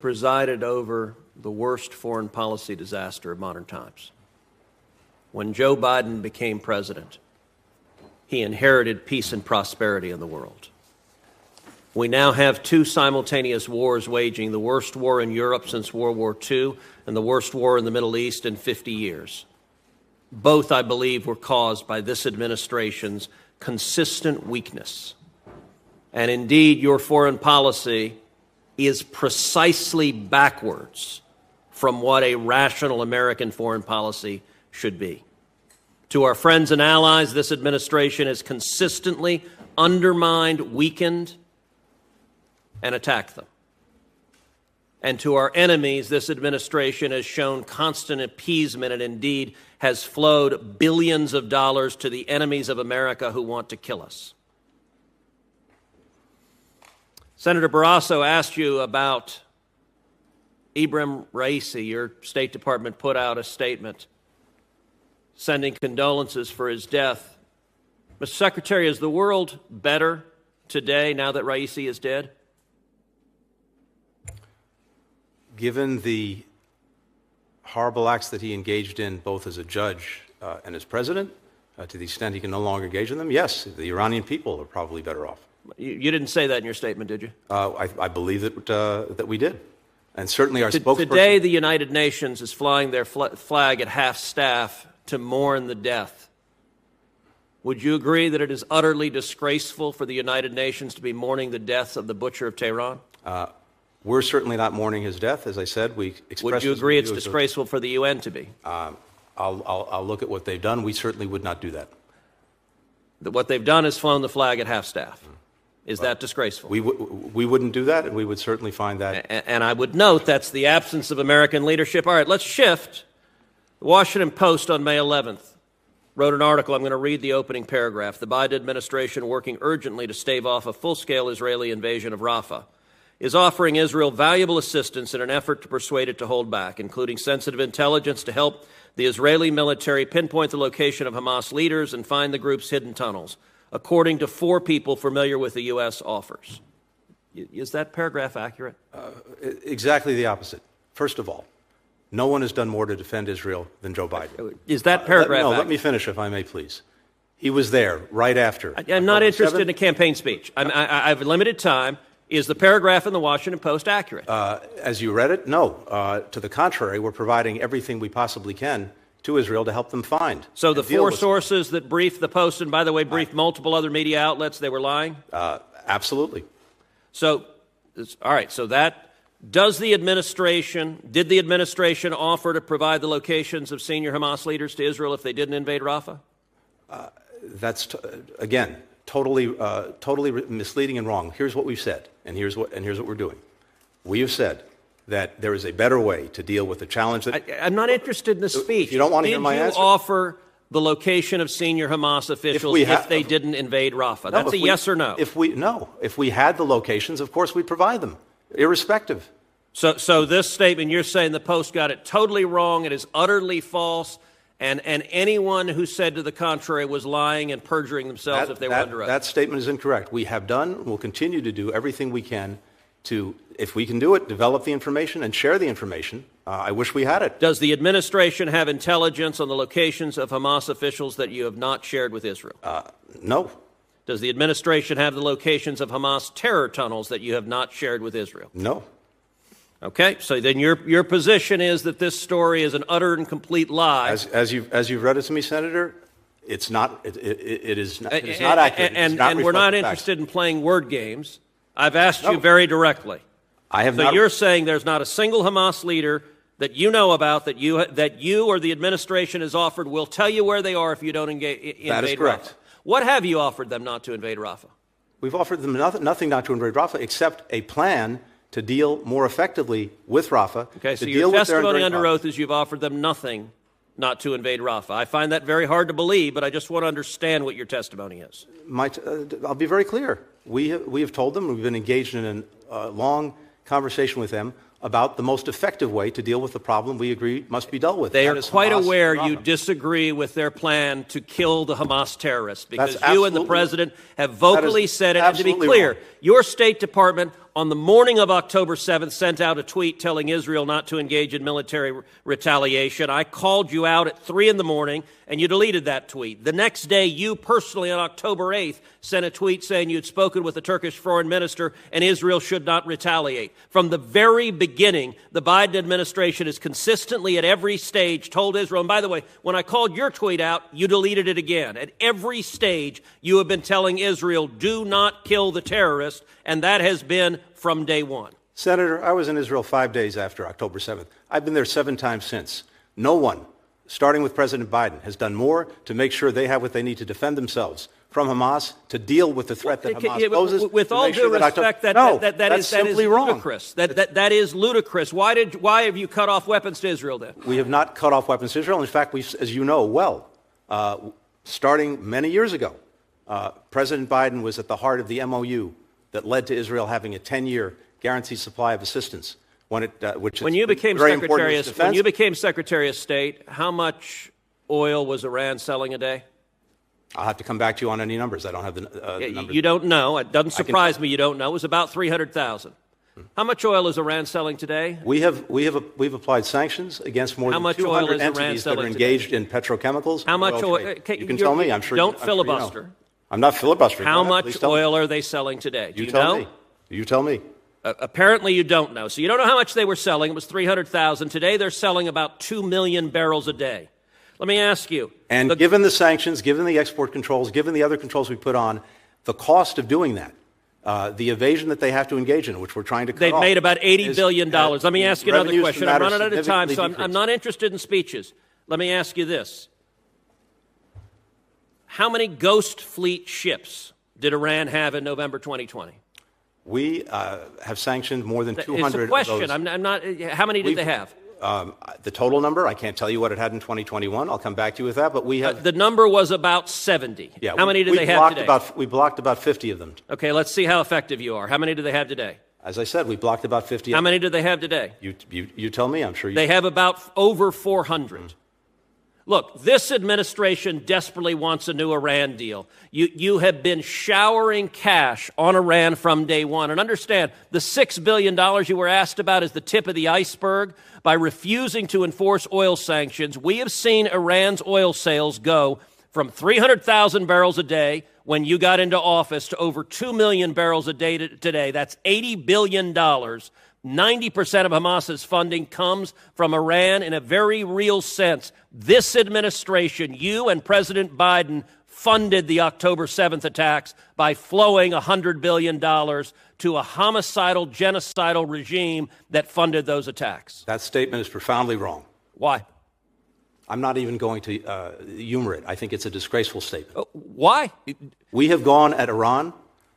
presided over the worst foreign policy disaster of modern times. When Joe Biden became president, he inherited peace and prosperity in the world. We now have two simultaneous wars waging, the worst war in Europe since World War II and the worst war in the Middle East in 50 years. Both, I believe, were caused by this administration's consistent weakness. And indeed, your foreign policy is precisely backwards from what a rational American foreign policy should be. To our friends and allies, this administration has consistently undermined, weakened, and attacked them. And to our enemies, this administration has shown constant appeasement and indeed has flowed billions of dollars to the enemies of America who want to kill us. Senator Barrasso asked you about Ibrahim Raisi. Your State Department put out a statement sending condolences for his death. Mr. Secretary, is the world better today now that Raisi is dead? Given the horrible acts that he engaged in both as a judge and as president, to the extent he can no longer engage in them, yes, the Iranian people are probably better off. You didn't say that in your statement, did you? I believe that we did. And certainly our spokesperson... Today, the United Nations is flying their flag at half-staff to mourn the death. Would you agree that it is utterly disgraceful for the United Nations to be mourning the deaths of the butcher of Tehran? We're certainly not mourning his death. As I said, we expressed... Would you agree it's disgraceful for the UN to be? I'll look at what they've done. We certainly would not do that. What they've done is flown the flag at half-staff. Is that disgraceful? We wouldn't do that, and we would certainly find that... And I would note that's the absence of American leadership. All right, let's shift. The Washington Post on May 11th wrote an article. I'm going to read the opening paragraph. The Biden administration, working urgently to stave off a full-scale Israeli invasion of Rafah, is offering Israel valuable assistance in an effort to persuade it to hold back, including sensitive intelligence to help the Israeli military pinpoint the location of Hamas leaders and find the group's hidden tunnels, according to 4 people familiar with the U.S. offers. Is that paragraph accurate? Exactly the opposite. First of all, no one has done more to defend Israel than Joe Biden. Is that paragraph accurate? Let me finish, if I may, please. He was there right after. I'm not interested in a campaign speech. I have limited time. Is the paragraph in the Washington Post accurate? As you read it, no. To the contrary, we're providing everything we possibly can to Israel to help them find. So the 4 sources that briefed the Post, and by the way, briefed multiple other media outlets, they were lying? Absolutely. So, all right, so that, did the administration offer to provide the locations of senior Hamas leaders to Israel if they didn't invade Rafah? That's, again, totally misleading and wrong. Here's what we've said, and here's what we're doing. We have said that there is a better way to deal with the challenge that... I'm not interested in the speech. If you don't want to hear my answer... Did you offer the location of senior Hamas officials if they didn't invade Rafah? That's a yes or no. If we had the locations, of course we'd provide them, irrespective. So this statement, you're saying the Post got it totally wrong, it is utterly false, and anyone who said to the contrary was lying and perjuring themselves if they were under oath. That statement is incorrect. We have done and will continue to do everything we can to, if we can do it, develop the information and share the information. I wish we had it. Does the administration have intelligence on the locations of Hamas officials that you have not shared with Israel? No. Does the administration have the locations of Hamas terror tunnels that you have not shared with Israel? No. Okay, so then your position is that this story is an utter and complete lie. As you've read it to me, Senator, it's not. It is not accurate. And we're not interested in playing word games. I've asked you very directly. I have not. So you're saying there's not a single Hamas leader that you know about that you or the administration has offered will tell you where they are if you don't invade Rafah. That is correct. What have you offered them not to invade Rafah? We've offered them nothing not to invade Rafah except a plan to deal more effectively with Rafah. Okay, so your testimony under oath is you've offered them nothing not to invade Rafah. I find that very hard to believe, but I just want to understand what your testimony is. I'll be very clear. We have told them, we've been engaged in a long conversation with them about the most effective way to deal with the problem we agree must be dealt with. They are quite aware you disagree with their plan to kill the Hamas terrorists because you and the president have vocally said it. And to be clear, your State Department on the morning of October 7th, sent out a tweet telling Israel not to engage in military retaliation. I called you out at 3 in the morning, and you deleted that tweet. The next day, you personally, on October 8th, sent a tweet saying you'd spoken with the Turkish foreign minister and Israel should not retaliate. From the very beginning, the Biden administration has consistently at every stage told Israel, and by the way, when I called your tweet out, you deleted it again. At every stage, you have been telling Israel, do not kill the terrorist, and that has been from day one. Senator, I was in Israel 5 days after October 7th. I've been there 7 times since. No one, starting with President Biden, has done more to make sure they have what they need to defend themselves from Hamas, to deal with the threat that Hamas poses. With all due respect, that is ludicrous. That is ludicrous. Why have you cut off weapons to Israel then? We have not cut off weapons to Israel. In fact, as you know well, starting many years ago, President Biden was at the heart of the MOU that led to Israel having a 10-year guaranteed supply of assistance. When you became Secretary of State, how much oil was Iran selling a day? I'll have to come back to you on any numbers. I don't have the numbers. You don't know. It doesn't surprise me you don't know. It was about 300,000. How much oil is Iran selling today? We've applied sanctions against more than 200 entities that are engaged in petrochemicals. How much oil? You can tell me. I'm sure. Don't filibuster. You know. I'm not filibustering. How much oil are they selling today? Do you know? You tell me. Apparently you don't know. So you don't know how much they were selling. It was 300,000. Today they're selling about 2 million barrels a day. Let me ask you. And given the sanctions, given the export controls, given the other controls we put on, the cost of doing that, the evasion that they have to engage in, which we're trying to cut They've off, made about $80 billion. Let me ask you another question. I'm running out of time, so I'm not interested in speeches. Let me ask you this. How many Ghost Fleet ships did Iran have in November 2020? We have sanctioned more than 200 It's a question. of those. I'm not. How many did they have? The total number, I can't tell you what it had in 2021. I'll come back to you with that. But we have. The number was about 70. Yeah, how many do they have today? We blocked about 50 of them. Okay, let's see how effective you are. How many do they have today? As I said, we blocked about 50. How many do they have today? You tell me. I'm sure you. They have about over 400. Look, this administration desperately wants a new Iran deal. You have been showering cash on Iran from day one. And understand, the $6 billion you were asked about is the tip of the iceberg. By refusing to enforce oil sanctions, we have seen Iran's oil sales go from 300,000 barrels a day when you got into office to over 2 million barrels a day today. That's $80 billion. 90% of Hamas's funding comes from Iran in a very real sense. This administration, you and President Biden, funded the October 7th attacks by flowing $100 billion to a homicidal, genocidal regime that funded those attacks. That statement is profoundly wrong. Why? I'm not even going to humor it. I think it's a disgraceful statement. Why? We have gone at Iran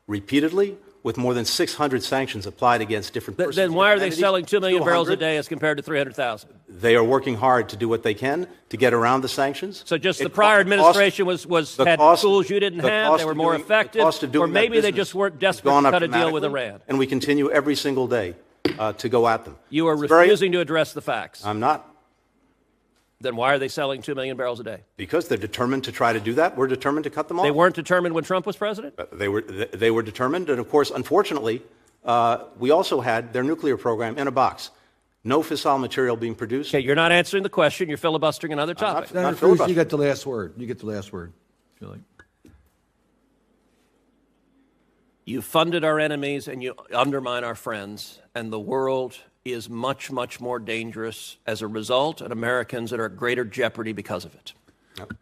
repeatedly with more than 600 sanctions applied against different persons. Then why are they selling 2 million barrels a day as compared to 300,000? They are working hard to do what they can to get around the sanctions. So just the prior administration had tools you didn't have, they were more effective, or maybe they just weren't desperate to cut a deal with Iran. And we continue every single day to go at them. You are refusing to address the facts. I'm not. Then why are they selling 2 million barrels a day? Because they're determined to try to do that. We're determined to cut them off. They weren't determined when Trump was president? They were determined. And, of course, unfortunately, we also had their nuclear program in a box. No fissile material being produced. Okay, you're not answering the question. You're filibustering another topic. Senator Cruz, you get the last word. You get the last word. I feel like. You funded our enemies and you undermine our friends, and the world is much, much more dangerous as a result, and Americans are at greater jeopardy because of it. Yep.